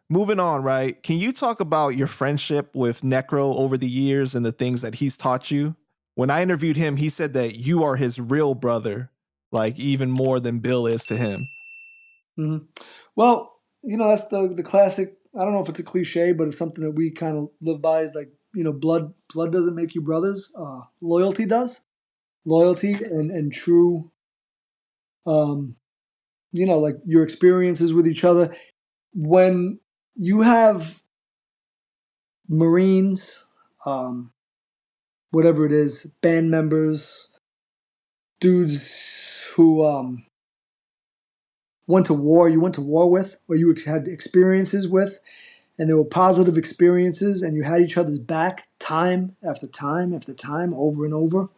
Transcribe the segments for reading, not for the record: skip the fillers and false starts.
Moving on, right? Can you talk about your friendship with Necro over the years and the things that he's taught you? When I interviewed him, he said that you are his real brother, like even more than Bill is to him. Mm-hmm. Well, that's the classic. I don't know if it's a cliche, but it's something that we kind of live by. Is like, blood doesn't make you brothers. Loyalty does. Loyalty and true. Um, like your experiences with each other. When you have Marines, whatever it is, band members, dudes who went to war, you went to war with, or you had experiences with, and they were positive experiences, and you had each other's back time after time after time, over and over.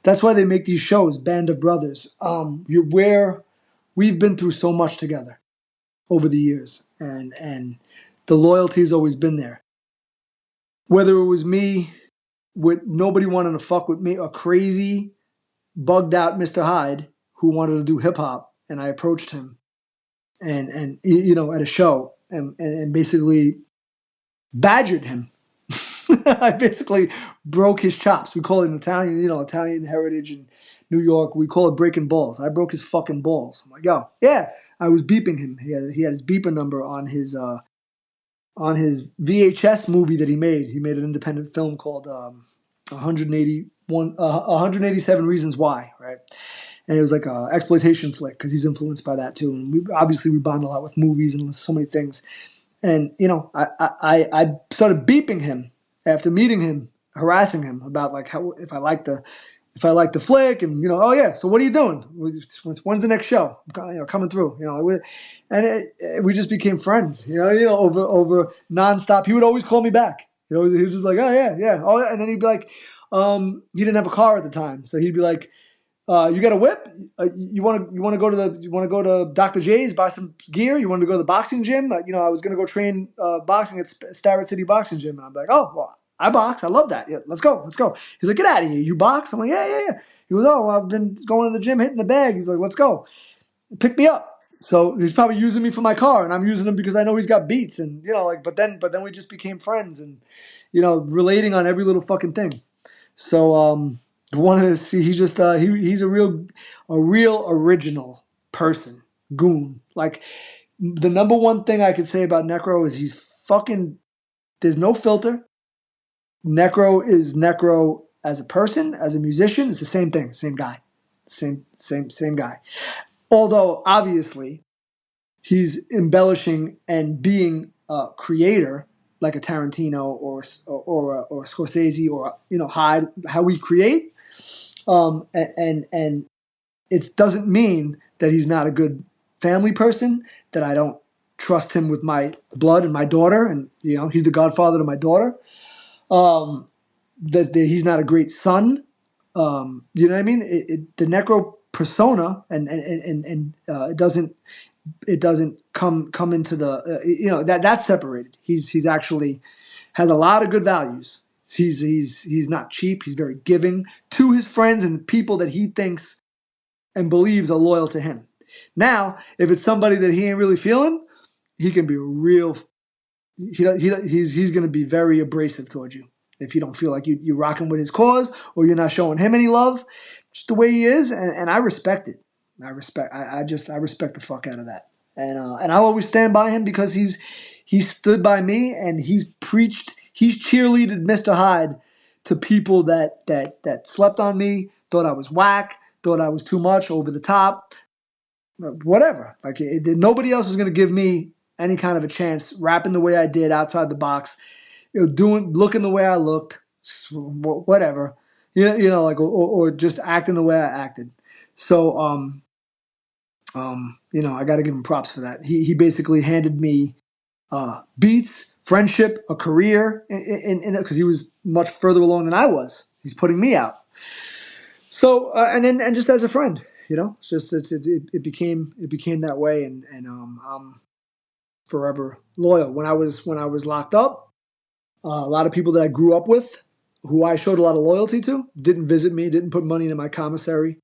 That's why they make these shows, Band of Brothers. Where we've been through so much together over the years, and the loyalty's always been there. Whether it was me with nobody wanting to fuck with me, a crazy, bugged out Mr. Hyde who wanted to do hip hop, and I approached him and at a show and basically badgered him. I basically broke his chops. We call it in Italian, Italian heritage in New York. We call it breaking balls. I broke his fucking balls. I'm like, yo, yeah. I was beeping him. He had his beeper number on his VHS movie that he made. He made an independent film called 187 Reasons Why, right? And it was like a exploitation flick because he's influenced by that too. And we bond a lot with movies and so many things. And I started beeping him after meeting him, harassing him about like how if I like the flick, and oh yeah, so what are you doing? When's the next show? Coming through. We just became friends. Over nonstop. He would always call me back. He was just like, oh yeah, yeah, oh yeah, and then he'd be like, he didn't have a car at the time, so he'd be like, you got a whip? You want to go to Dr. J's, buy some gear? You want to go to the boxing gym? I was going to go train boxing at Starrett City Boxing Gym, and I'm like, oh, well, I box. I love that. Yeah, let's go. He's like, get out of here. You box? I'm like, yeah, yeah, yeah. He goes, oh, well, I've been going to the gym, hitting the bag. He's like, let's go. Pick me up. So he's probably using me for my car, and I'm using him because I know he's got beats, and but then we just became friends, and relating on every little fucking thing. So wanted to see. He's just he's a real original person, goon. Like the number one thing I could say about Necro is he's fucking. There's no filter. Necro is Necro as a person, as a musician. It's the same thing, same guy, same guy. Although obviously he's embellishing and being a creator like a Tarantino or Scorsese or Hyde, how we create. And it doesn't mean that he's not a good family person, that I don't trust him with my blood and my daughter, and he's the godfather to my daughter. That he's not a great son. You know what I mean? The Necro persona, and it doesn't come into the that's separated. He's actually has a lot of good values. He's not cheap. He's very giving to his friends and people that he thinks and believes are loyal to him. Now, if it's somebody that he ain't really feeling, he can be real. He's going to be very abrasive towards you if you don't feel like you're rocking with his cause or you're not showing him any love. Just the way he is, and I respect it. I respect the fuck out of that, and I'll always stand by him because he stood by me and he's cheerleaded Mr. Hyde to people that slept on me, thought I was whack, thought I was too much, over the top, whatever. Like nobody else was going to give me any kind of a chance rapping the way I did outside the box, looking the way I looked, whatever, like or just acting the way I acted. So I got to give him props for that. He basically handed me beats, friendship, a career, because he was much further along than I was. He's putting me out. So and just as a friend, it's just it became that way, and I'm forever loyal. When I was locked up, a lot of people that I grew up with, who I showed a lot of loyalty to, didn't visit me, didn't put money into my commissary.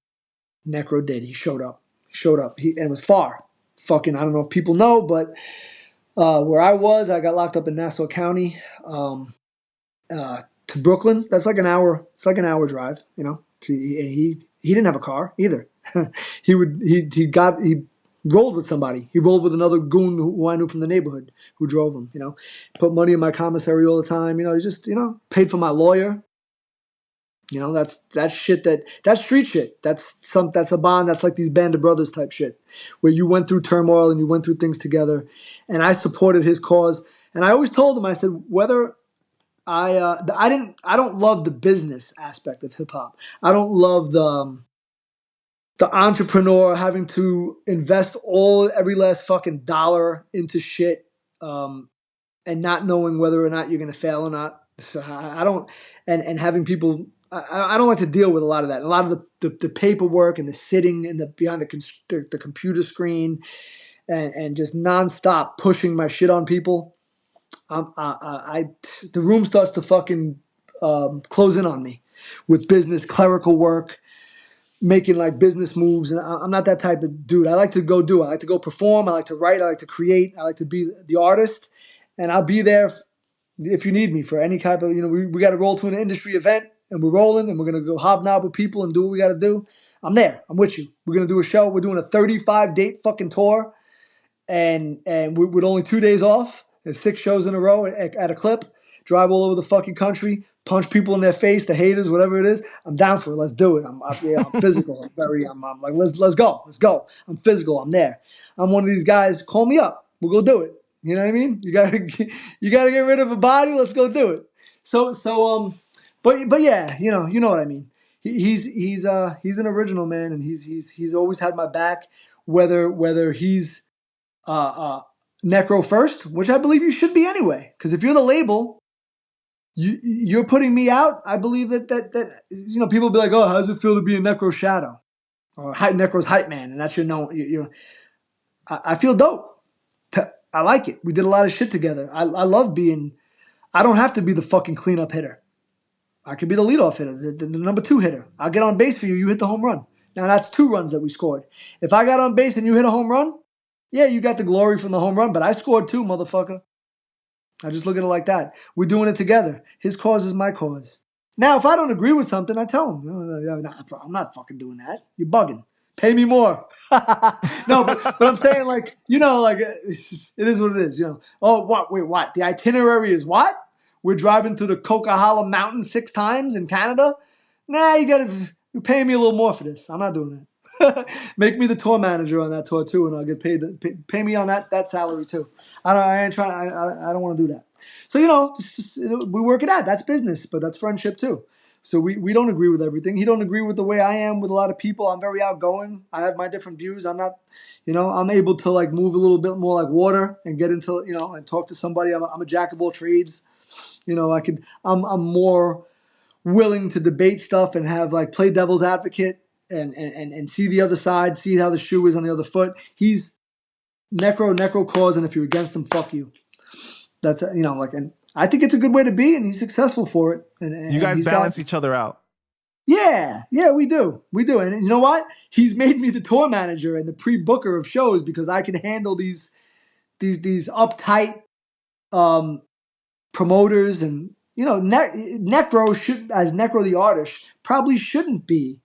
Necro did. He showed up. And it was far. fucking, I don't know if people know, but where I got locked up in Nassau County. To Brooklyn, that's like an hour. It's like an hour drive, you know. He didn't have a car either. He rolled with somebody. He rolled with another goon who I knew from the neighborhood who drove him. You know, put money in my commissary all the time. You know, he just paid for my lawyer. You know, that's shit that's street shit. That's a bond. That's like these band of brothers type shit, where you went through turmoil and you went through things together, and I supported his cause. And I always told him, I said, whether I don't love the business aspect of hip hop. I don't love the entrepreneur having to invest every last fucking dollar into shit, and not knowing whether or not you're gonna fail or not. So I don't, and having people. I don't like to deal with a lot of that. A lot of the paperwork and the sitting and the behind the computer screen and just nonstop pushing my shit on people. The room starts to fucking close in on me with business, clerical work, making like business moves, and I'm not that type of dude. I like to go do it. I like to go perform. I like to write. I like to create. I like to be the artist, and I'll be there if you need me for any type of we got to roll to an industry event, and we're rolling, and we're gonna go hobnob with people and do what we got to do. I'm there. I'm with you. We're gonna do a show. We're doing a 35 date fucking tour and with only 2 days off and 6 shows in a row at a clip, drive all over the fucking country, punch people in their face, the haters, whatever it is. I'm down for it. Let's do it. I'm physical. I'm like, let's go. I'm physical. I'm there. I'm one of these guys. Call me up. We'll go do it. You know what I mean? You gotta get rid of a body. Let's go do it. But yeah, you know what I mean. He's an original man, and he's always had my back. Whether he's uh, uh, Necro first, which I believe you should be anyway. Because if you're the label, you're putting me out. I believe that people be like, oh, how does it feel to be a Necro shadow or Necro's hype man, and that's your no. I feel dope. I like it. We did a lot of shit together. I love being. I don't have to be the fucking cleanup hitter. I could be the leadoff hitter, the number 2 hitter. I'll get on base for you. You hit the home run. Now that's 2 runs that we scored. If I got on base and you hit a home run, yeah, you got the glory from the home run, but I scored 2, motherfucker. I just look at it like that. We're doing it together. His cause is my cause. Now, if I don't agree with something, I tell him, nah, I'm not fucking doing that. You're bugging. Pay me more. No, but I'm saying, like, it is what it is. Oh, what? Wait, what? The itinerary is what? We're driving to the Coquihalla Mountains 6 times in Canada? Nah, you pay me a little more for this. I'm not doing it. Make me the tour manager on that tour too, and I'll get paid. Pay me on that salary too. I ain't trying. I don't want to do that. So we work it out. That's business, but that's friendship too. So we don't agree with everything. He don't agree with the way I am with a lot of people. I'm very outgoing. I have my different views. I'm not, I'm able to like move a little bit more like water and get into and talk to somebody. I'm a jack of all trades. I'm more willing to debate stuff and have like play devil's advocate and see the other side, see how the shoe is on the other foot. He's Necro cause, and if you're against him, fuck you. That's and I think it's a good way to be, and he's successful for it. And you guys balance each other out. Yeah, we do, and you know what? He's made me the tour manager and the pre-booker of shows because I can handle these uptight promoters and Necro should, as Necro the artist, probably shouldn't be.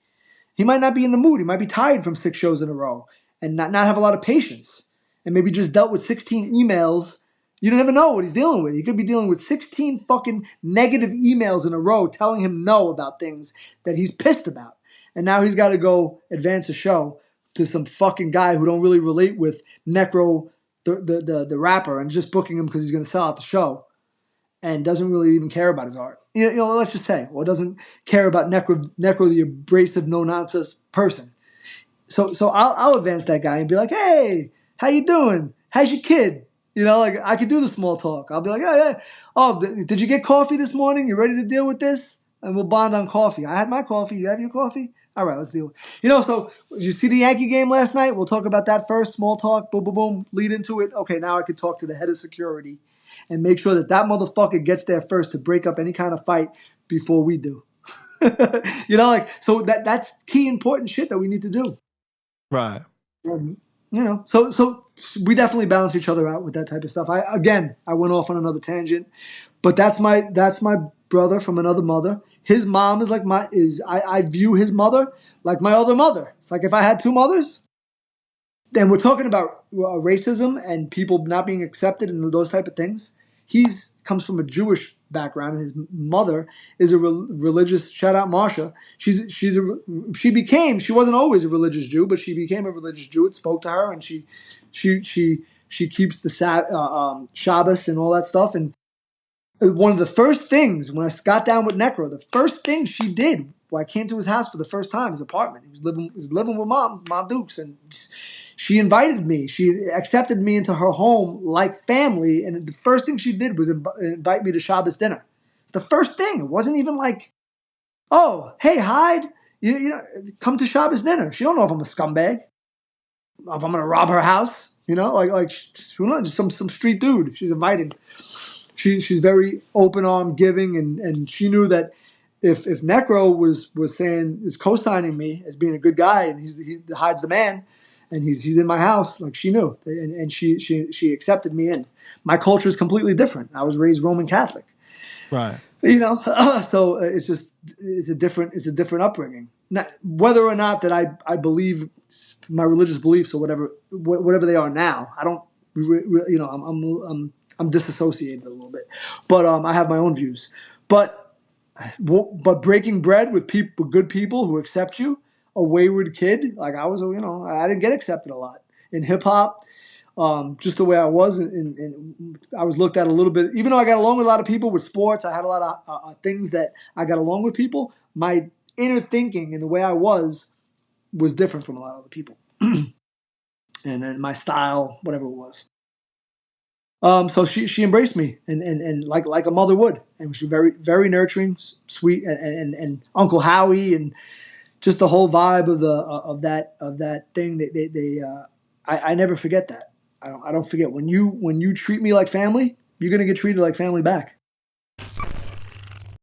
He might not be in the mood. He might be tired from 6 shows in a row and not have a lot of patience and maybe just dealt with 16 emails. You don't ever know what he's dealing with. He could be dealing with 16 fucking negative emails in a row telling him no about things that he's pissed about. And now he's got to go advance a show to some fucking guy who don't really relate with Necro, the rapper, and just booking him because he's going to sell out the show and doesn't really even care about his art. Let's just say, or doesn't care about Necro the abrasive, no nonsense person. So I'll advance that guy and be like, hey, how you doing? How's your kid? I could do the small talk. I'll be like, yeah. Oh, did you get coffee this morning? You ready to deal with this? And we'll bond on coffee. I had my coffee. You have your coffee? All right, let's deal. So you see the Yankee game last night? We'll talk about that first. Small talk. Boom, boom, boom. Lead into it. Okay, now I can talk to the head of security and make sure that motherfucker gets there first to break up any kind of fight before we do. So that's key important shit that we need to do. Right. So we definitely balance each other out with that type of stuff. I went off on another tangent, but that's my brother from another mother. His mom is like I view his mother like my other mother. It's like if I had two mothers, then we're talking about racism and people not being accepted and those type of things. He's comes from a Jewish background, and his mother is a religious. Shout out Marsha. She wasn't always a religious Jew, but she became a religious Jew. It spoke to her, and she keeps the Shabbos and all that stuff. And one of the first things when I got down with Necro, the first thing she did when I came to his house for the first time, his apartment, he was living with Mom Dukes, and she invited me. She accepted me into her home like family, and the first thing she did was invite me to Shabbos dinner. It's the first thing. It wasn't even like, oh, hey, Hyde, come to Shabbos dinner. She don't know if I'm a scumbag, if I'm gonna rob her house, she's not just some street dude. She's inviting. She's very open arm giving, and she knew that if Necro was saying is co-signing me as being a good guy, and he hides the man, and he's in my house, like she knew, and she accepted me in. My culture is completely different. I was raised Roman Catholic, Right. so it's a different upbringing. Whether or not that I believe my religious beliefs or whatever they are now, I don't, I'm disassociated a little bit, but I have my own views. But breaking bread with people, good people who accept you, a wayward kid like I was, I didn't get accepted a lot in hip hop. Just the way I was, and I was looked at a little bit. Even though I got along with a lot of people with sports, I had a lot of things that I got along with people. My inner thinking and the way I was different from a lot of other people, and then my style, whatever it was. So she embraced me and like a mother would, and she was very very nurturing, sweet, and Uncle Howie, and just the whole vibe of that thing. I never forget that. I don't forget when you treat me like family, you're gonna get treated like family back.